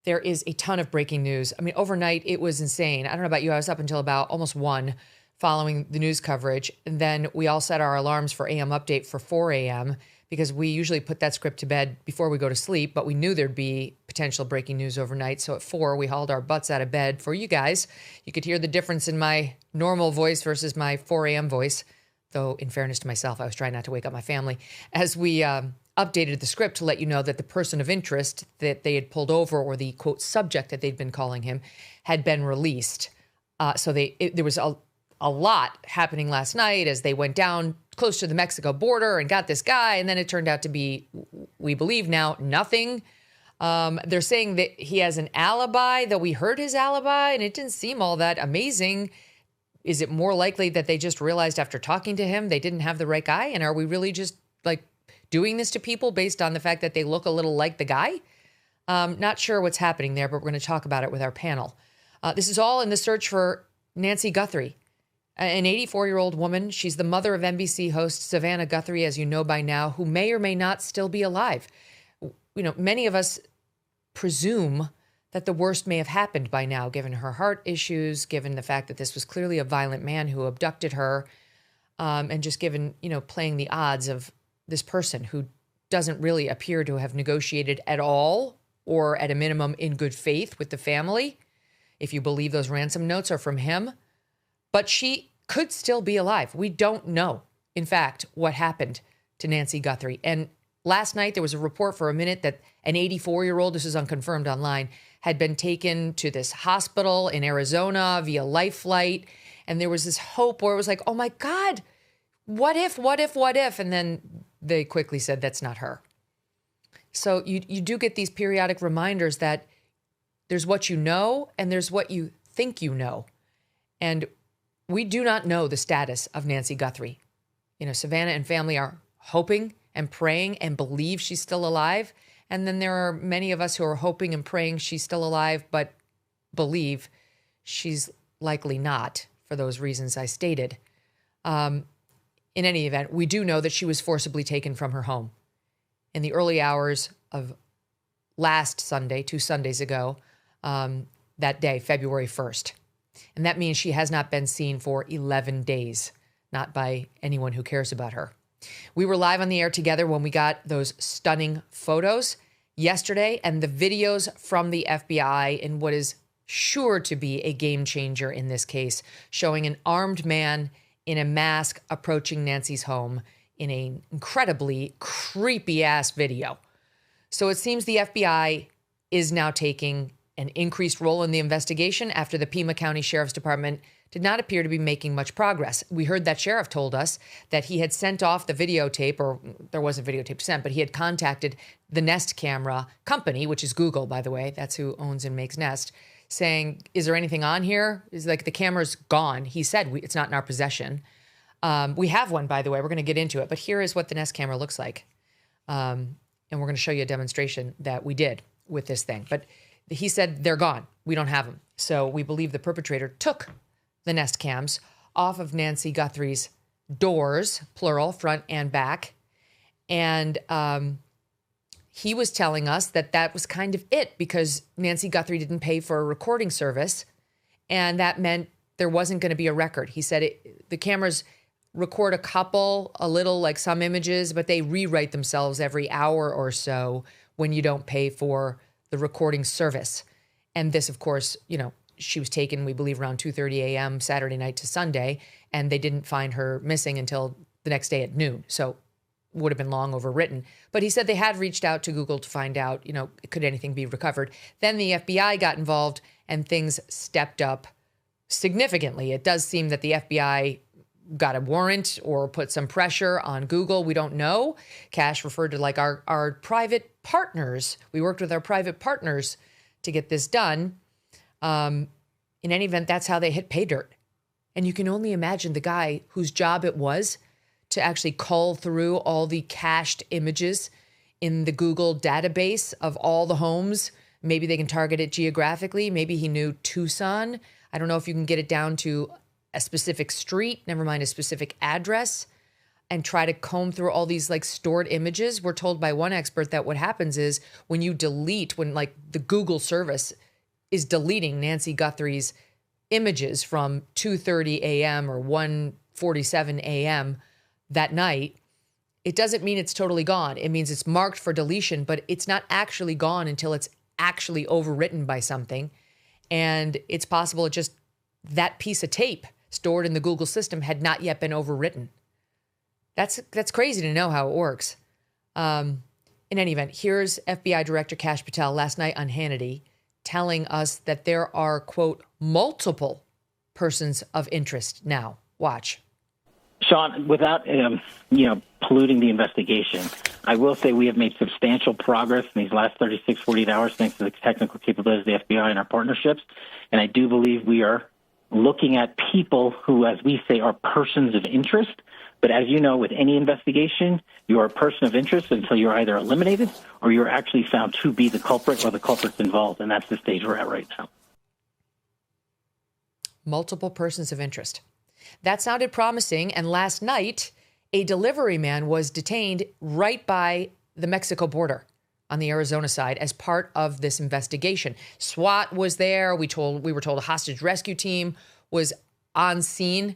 there is a ton of breaking news. I mean, overnight, it was insane. I don't know about you. I was up until about almost 1 following the news coverage. And then we all set our alarms for AM update for 4 a.m. because we usually put that script to bed before we go to sleep, but we knew there'd be potential breaking news overnight. So at 4, we hauled our butts out of bed for you guys. You could hear the difference in my normal voice versus my 4 a.m. voice. Though, in fairness to myself, I was trying not to wake up my family as we updated the script to let you know that the person of interest that they had pulled over, or the, quote, subject that they'd been calling him, had been released. So there was a lot happening last night as they went down close to the Mexico border and got this guy. And then it turned out to be, we believe now, nothing. They're saying that he has an alibi, though we heard his alibi and it didn't seem all that amazing. Is it more likely that they just realized after talking to him they didn't have the right guy? And are we really just like doing this to people based on the fact that they look a little like the guy? Not sure what's happening there, but we're going to talk about it with our panel. This is all in the search for Nancy Guthrie, an 84-year-old woman. She's the mother of NBC host Savannah Guthrie, as you know by now, who may or may not still be alive. You know, many of us presume that the worst may have happened by now, given her heart issues, given the fact that this was clearly a violent man who abducted her, and just given, you know, playing the odds of this person who doesn't really appear to have negotiated at all, or at a minimum in good faith with the family, if you believe those ransom notes are from him. But she could still be alive. We don't know, in fact, what happened to Nancy Guthrie. And last night, there was a report for a minute that an 84-year-old, this is unconfirmed online, had been taken to this hospital in Arizona via life flight. And there was this hope where it was like, oh my God, what if? And then they quickly said, that's not her. So you do get these periodic reminders that there's what you know and there's what you think you know. And we do not know the status of Nancy Guthrie. You know, Savannah and family are hoping and praying and believe she's still alive. And then there are many of us who are hoping and praying she's still alive, but believe she's likely not for those reasons I stated. In any event, we do know that she was forcibly taken from her home in the early hours of last Sunday, 2 Sundays ago, that day, February 1st. And that means she has not been seen for 11 days, not by anyone who cares about her. We were live on the air together when we got those stunning photos yesterday and the videos from the FBI in what is sure to be a game changer in this case, showing an armed man in a mask approaching Nancy's home in an incredibly creepy ass video. So it seems the FBI is now taking an increased role in the investigation after the Pima County Sheriff's Department did not appear to be making much progress. We heard that sheriff told us that he had sent off the videotape, or there wasn't videotape sent, but he had contacted the Nest camera company, which is Google, by the way. That's who owns and makes Nest, saying, is there anything on here? Is like the camera's gone. He said it's not in our possession. We have one, by the way. We're going to get into it, but here is what the Nest camera looks like. And we're going to show you a demonstration that we did with this thing. But he said they're gone. We don't have them. So we believe the perpetrator took the Nest cams off of Nancy Guthrie's doors, plural, front and back. And he was telling us that that was kind of it because Nancy Guthrie didn't pay for a recording service. And that meant there wasn't going to be a record. He said the cameras record a little, like some images, but they rewrite themselves every hour or so when you don't pay for the recording service. And this, of course, you know, she was taken, we believe, around 2:30 a.m. Saturday night to Sunday, and they didn't find her missing until the next day at noon. So it would have been long overwritten. But he said they had reached out to Google to find out, you know, could anything be recovered? Then the FBI got involved and things stepped up significantly. It does seem that the FBI got a warrant or put some pressure on Google. We don't know. Cash referred to like our private partners. We worked with our private partners to get this done. In any event, that's how they hit pay dirt. And you can only imagine the guy whose job it was to actually cull through all the cached images in the Google database of all the homes. Maybe they can target it geographically. Maybe he knew Tucson. I don't know if you can get it down to a specific street, never mind a specific address. and try to comb through all these like stored images. We're told by one expert that what happens is when you delete, when like the Google service is deleting Nancy Guthrie's images from 2:30 a.m. or 1:47 a.m. that night, it doesn't mean it's totally gone. It means it's marked for deletion, but it's not actually gone until it's actually overwritten by something. And it's possible it just, that piece of tape stored in the Google system had not yet been overwritten. That's crazy to know how it works. In any event, here's FBI Director Kash Patel last night on Hannity telling us that there are, quote, multiple persons of interest now. Watch. Sean, without polluting the investigation, I will say we have made substantial progress in these last 36, 48 hours thanks to the technical capabilities of the FBI and our partnerships. And I do believe we are looking at people who, as we say, are persons of interest. But as you know, with any investigation, you are a person of interest until you're either eliminated or you're actually found to be the culprit or the culprit's involved. And that's the stage we're at right now. Multiple persons of interest. That sounded promising. And last night, a delivery man was detained right by the Mexico border on the Arizona side as part of this investigation. SWAT was there. We were told a hostage rescue team was on scene,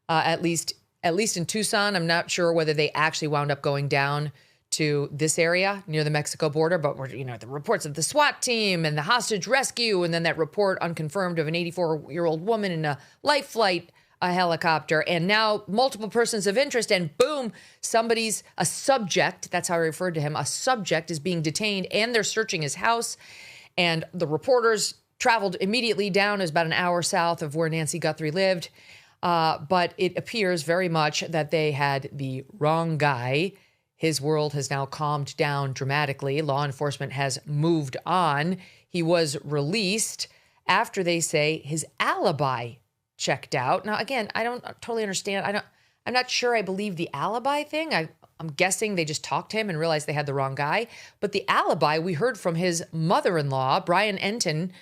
at least in Tucson. I'm not sure whether they actually wound up going down to this area near the Mexico border, but the reports of the SWAT team and the hostage rescue, and then that report unconfirmed of an 84-year-old woman in a life flight, a helicopter, and now multiple persons of interest, and boom, a subject, that's how I referred to him, a subject is being detained, and they're searching his house, and the reporters traveled immediately down, it was about an hour south of where Nancy Guthrie lived, but it appears very much that they had the wrong guy. His world has now calmed down dramatically. Law enforcement has moved on. He was released after they say his alibi checked out. Now, again, I don't totally understand. I'm not sure I believe the alibi thing. I'm guessing they just talked to him and realized they had the wrong guy. But the alibi, we heard from his mother-in-law, Brian Enton,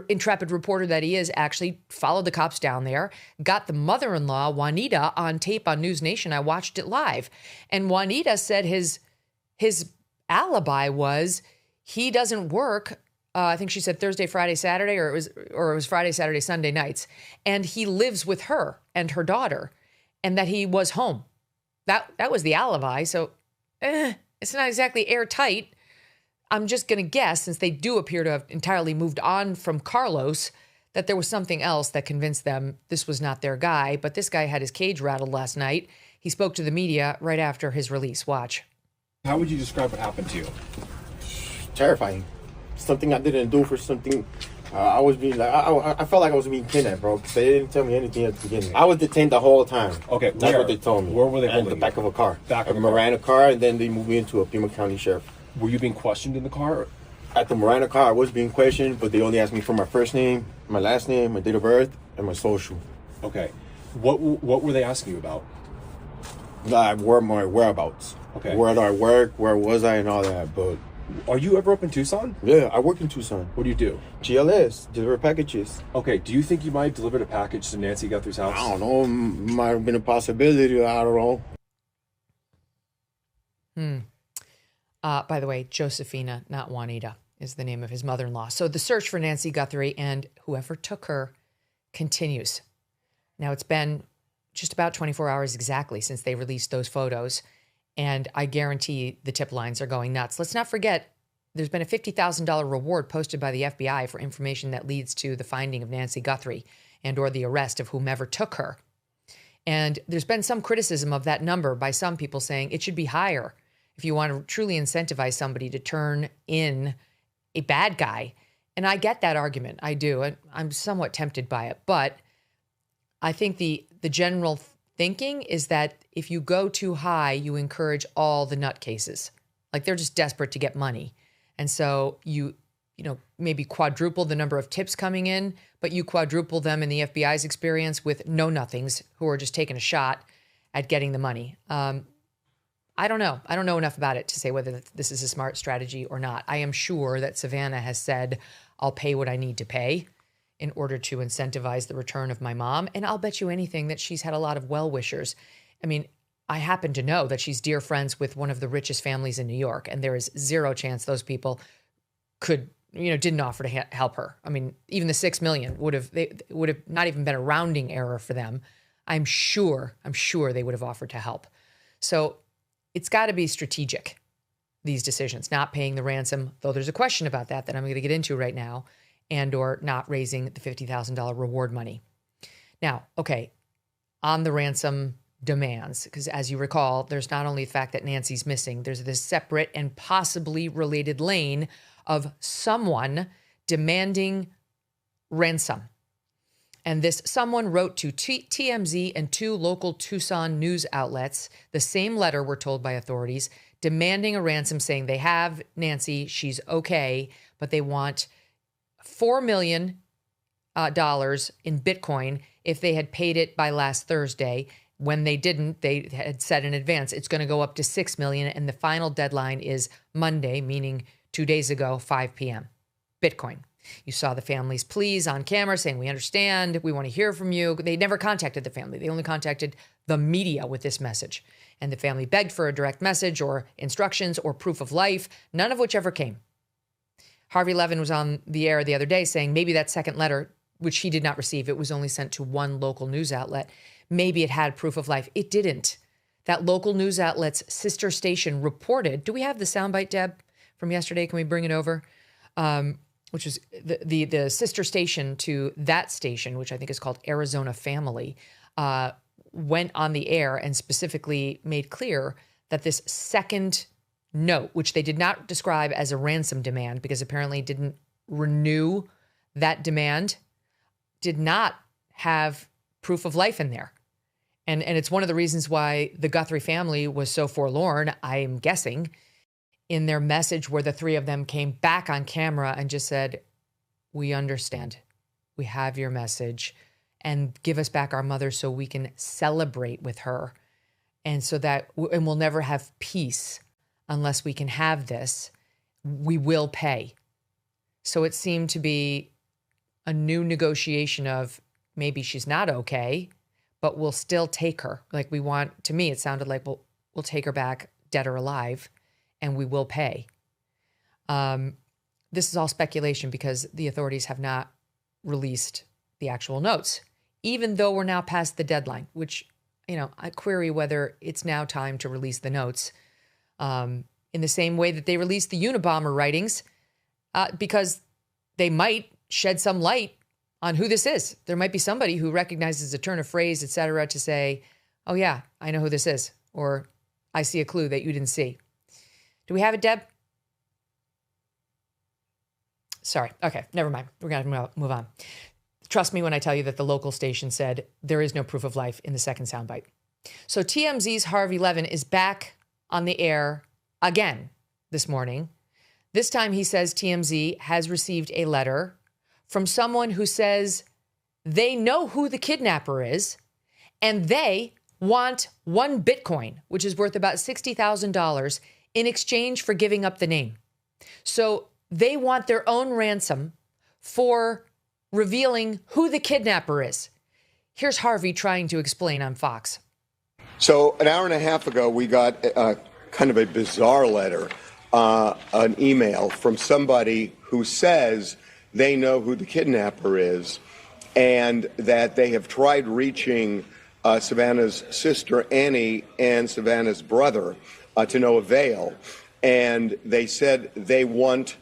intrepid reporter that he is, actually followed the cops down there, got the mother-in-law, Juanita, on tape on News Nation. I watched it live. And Juanita said his alibi was he doesn't work. I think she said Thursday, Friday, Saturday, or it was Friday, Saturday, Sunday nights. And he lives with her and her daughter, and that he was home. That was the alibi. So it's not exactly airtight. I'm just going to guess, since they do appear to have entirely moved on from Carlos, that there was something else that convinced them this was not their guy. But this guy had his cage rattled last night. He spoke to the media right after his release. Watch. How would you describe what happened to you? Terrifying. Something I didn't do for something. I was being like, I felt like I was being kidnapped, bro, because they didn't tell me anything at the beginning. I was detained the whole time. Okay, that's what they told me. Where were they holding you? The back of a car. Back of a Miranda car, and then they moved me into a Pima County sheriff. Were you being questioned in the car? At the Miranda car, I was being questioned, but they only asked me for my first name, my last name, my date of birth, and my social. Okay. What were they asking you about? Where my whereabouts. Okay. Where do I work? Where was I, and all that. But are you ever up in Tucson? Yeah, I work in Tucson. What do you do? GLS, deliver packages. Okay. Do you think you might have delivered a package to Nancy Guthrie's house? I don't know. Might have been a possibility. I don't know. By the way, Josefina, not Juanita, is the name of his mother-in-law. So the search for Nancy Guthrie and whoever took her continues. Now, it's been just about 24 hours exactly since they released those photos, and I guarantee the tip lines are going nuts. Let's not forget, there's been a $50,000 reward posted by the FBI for information that leads to the finding of Nancy Guthrie and or the arrest of whomever took her. And there's been some criticism of that number by some people saying it should be higher if you want to truly incentivize somebody to turn in a bad guy. And I get that argument. I do. And I'm somewhat tempted by it. But I think the general thinking is that if you go too high, you encourage all the nutcases. Like, they're just desperate to get money. And so you maybe quadruple the number of tips coming in, but you quadruple them in the FBI's experience with know-nothings who are just taking a shot at getting the money. I don't know. I don't know enough about it to say whether this is a smart strategy or not. I am sure that Savannah has said, I'll pay what I need to pay in order to incentivize the return of my mom. And I'll bet you anything that she's had a lot of well-wishers. I mean, I happen to know that she's dear friends with one of the richest families in New York, and there is zero chance those people could, didn't offer to help her. I mean, even the $6 million would have not even been a rounding error for them. I'm sure they would have offered to help. So it's got to be strategic, these decisions, not paying the ransom, though there's a question about that I'm going to get into right now, and or not raising the $50,000 reward money. Now, okay, on the ransom demands, because as you recall, there's not only the fact that Nancy's missing, there's this separate and possibly related lane of someone demanding ransom. And this someone wrote to TMZ and 2 local Tucson news outlets the same letter, we're told by authorities, demanding a ransom, saying they have Nancy, she's okay, but they want $4 million in Bitcoin if they had paid it by last Thursday. When they didn't, they had said in advance it's going to go up to $6 million, and the final deadline is Monday, meaning 2 days ago, 5 p.m. Bitcoin. You saw the family's pleas on camera saying, we understand, we want to hear from you. They never contacted the family. They only contacted the media with this message. And the family begged for a direct message or instructions or proof of life, none of which ever came. Harvey Levin was on the air the other day saying maybe that second letter, which he did not receive, it was only sent to one local news outlet, maybe it had proof of life. It didn't. That local news outlet's sister station reported, do we have the soundbite, Deb, from yesterday? Can we bring it over? Which is the sister station to that station, which I think is called Arizona Family, went on the air and specifically made clear that this second note, which they did not describe as a ransom demand because apparently didn't renew that demand, did not have proof of life in there. And it's one of the reasons why the Guthrie family was so forlorn, I'm guessing, in their message where the 3 of them came back on camera and just said, we understand, we have your message, and give us back our mother so we can celebrate with her. And so that, and we'll never have peace unless we can have this, we will pay. So it seemed to be a new negotiation of maybe she's not okay, but we'll still take her. Like we want, to me, it sounded like we'll take her back dead or alive, and we will pay. This is all speculation because the authorities have not released the actual notes, even though we're now past the deadline, which, I query whether it's now time to release the notes in the same way that they released the Unabomber writings, because they might shed some light on who this is. There might be somebody who recognizes a turn of phrase, et cetera, to say, oh yeah, I know who this is, or I see a clue that you didn't see. Do we have it, Deb? Sorry. Okay, never mind. We're going to move on. Trust me when I tell you that the local station said there is no proof of life in the second soundbite. So TMZ's Harvey Levin is back on the air again this morning. This time he says TMZ has received a letter from someone who says they know who the kidnapper is and they want 1 Bitcoin, which is worth about $60,000, in exchange for giving up the name. So they want their own ransom for revealing who the kidnapper is. Here's Harvey trying to explain on Fox. So an hour and a half ago, we got kind of a bizarre letter, an email from somebody who says they know who the kidnapper is and that they have tried reaching Savannah's sister, Annie, and Savannah's brother to no avail. And they said they want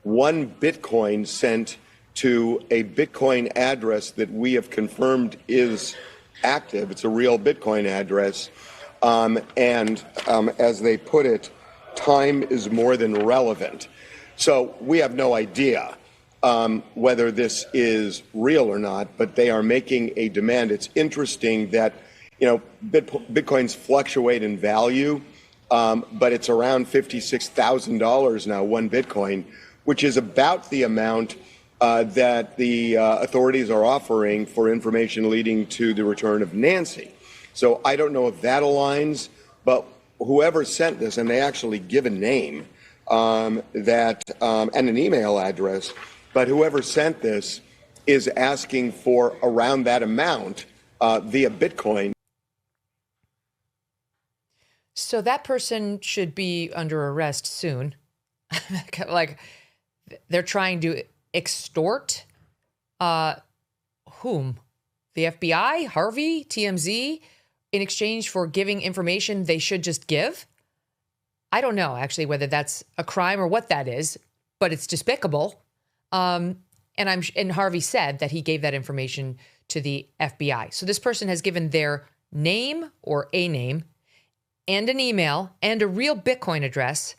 1 Bitcoin sent to a Bitcoin address that we have confirmed is active. It's a real Bitcoin address. As they put it, time is more than relevant. So we have no idea whether this is real or not, but they are making a demand. It's interesting that, Bitcoins fluctuate in value, but it's around $56,000 now, 1 Bitcoin, which is about the amount that the authorities are offering for information leading to the return of Nancy. So I don't know if that aligns, but whoever sent this, and they actually give a name and an email address, but whoever sent this is asking for around that amount via Bitcoin. So that person should be under arrest soon. Like, they're trying to extort whom? The FBI, Harvey, TMZ, in exchange for giving information they should just give? I don't know, actually, whether that's a crime or what that is, but it's despicable. And Harvey said that he gave that information to the FBI. So this person has given their name or a name and an email and a real Bitcoin address,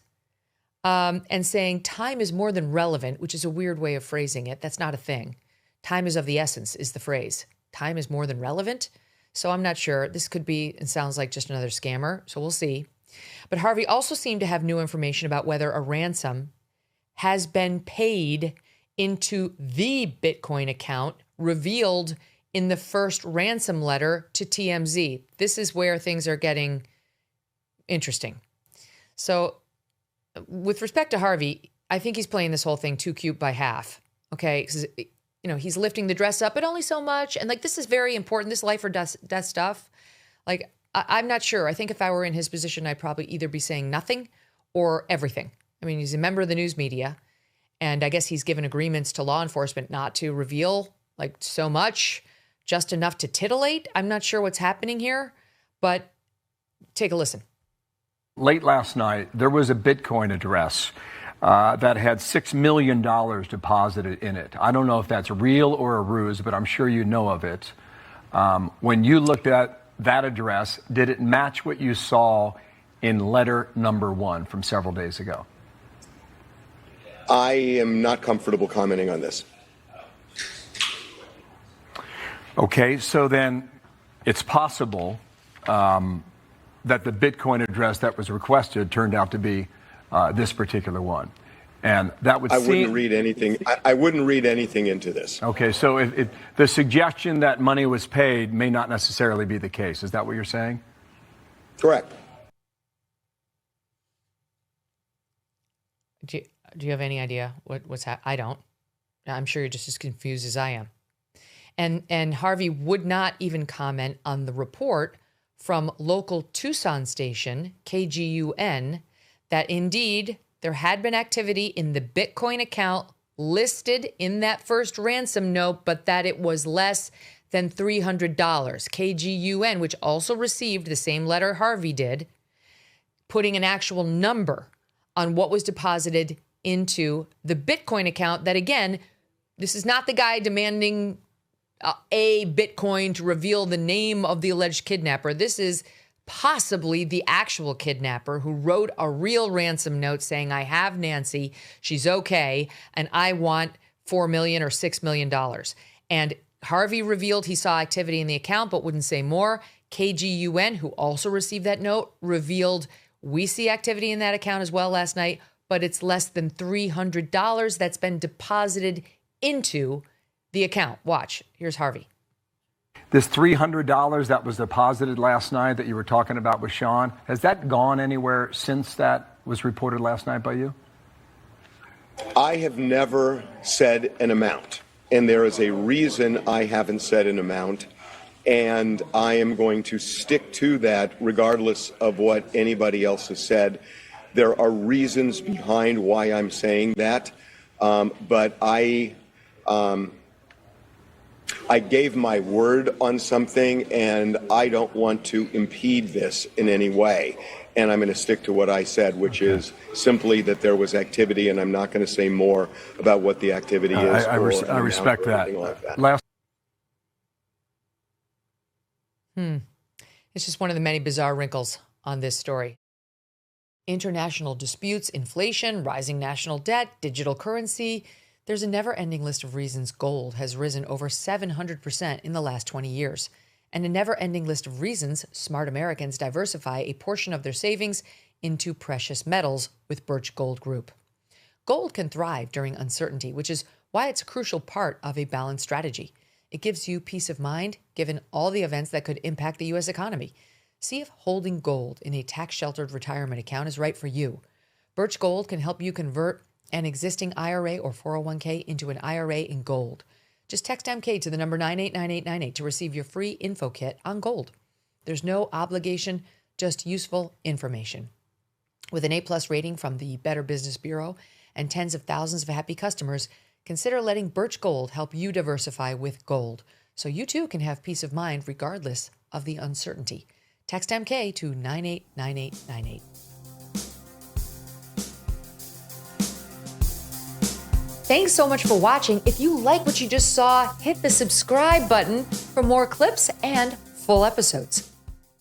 and saying time is more than relevant, which is a weird way of phrasing it. That's not a thing. Time is of the essence is the phrase. Time is more than relevant. So I'm not sure. This could be, it sounds like just another scammer. So we'll see. But Harvey also seemed to have new information about whether a ransom has been paid into the Bitcoin account revealed in the first ransom letter to TMZ. This is where things are getting interesting. So with respect to Harvey, I think he's playing this whole thing too cute by half. Okay. Because, he's lifting the dress up, but only so much. And like, this is very important. This life or death stuff. Like, I'm not sure. I think if I were in his position, I'd probably either be saying nothing or everything. I mean, he's a member of the news media, and I guess he's given agreements to law enforcement not to reveal like so much, just enough to titillate. I'm not sure what's happening here, but take a listen. Late last night, there was a Bitcoin address that had $6 million deposited in it. I don't know if that's real or a ruse, but I'm sure you know of it. When you looked at that address, did it match what you saw in letter number 1 from several days ago? I am not comfortable commenting on this. Okay, so then it's possible that the Bitcoin address that was requested turned out to be this particular one. And that would wouldn't read anything. I wouldn't read anything into this. Okay, so the suggestion that money was paid may not necessarily be the case. Is that what you're saying? Correct. Do you have any idea what's happening? I don't. I'm sure you're just as confused as I am. And Harvey would not even comment on the report from local Tucson station, KGUN, that indeed there had been activity in the Bitcoin account listed in that first ransom note, but that it was less than $300. KGUN, which also received the same letter Harvey did, putting an actual number on what was deposited into the Bitcoin account that, again, this is not the guy demanding a Bitcoin to reveal the name of the alleged kidnapper. This is possibly the actual kidnapper who wrote a real ransom note saying, I have Nancy, she's okay, and I want $4 million or $6 million. And Harvey revealed he saw activity in the account but wouldn't say more. KGUN, who also received that note, revealed we see activity in that account as well last night, but it's less than $300 that's been deposited into the account. Watch. Here's Harvey. This $300 that was deposited last night that you were talking about with Sean, has that gone anywhere since that was reported last night by you? I have never said an amount, and there is a reason I haven't said an amount, and I am going to stick to that regardless of what anybody else has said. There are reasons behind why I'm saying that, but I gave my word on something, and I don't want to impede this in any way. And I'm going to stick to what I said, which is simply that there was activity, and I'm not going to say more about what the activity is. I respect that. Like It's just one of the many bizarre wrinkles on this story. International disputes, inflation, rising national debt, digital currency. There's a never-ending list of reasons gold has risen over 700% in the last 20 years, and a never-ending list of reasons smart Americans diversify a portion of their savings into precious metals with Birch Gold Group. Gold can thrive during uncertainty, which is why it's a crucial part of a balanced strategy. It gives you peace of mind, given all the events that could impact the U.S. economy. See if holding gold in a tax-sheltered retirement account is right for you. Birch Gold can help you convert an existing IRA or 401k into an IRA in gold. Just text MK to the number 989898 to receive your free info kit on gold. There's no obligation, just useful information. With an A+ rating from the Better Business Bureau and tens of thousands of happy customers, consider letting Birch Gold help you diversify with gold, so you too can have peace of mind regardless of the uncertainty. Text MK to 989898. Thanks so much for watching. If you like what you just saw, hit the subscribe button for more clips and full episodes.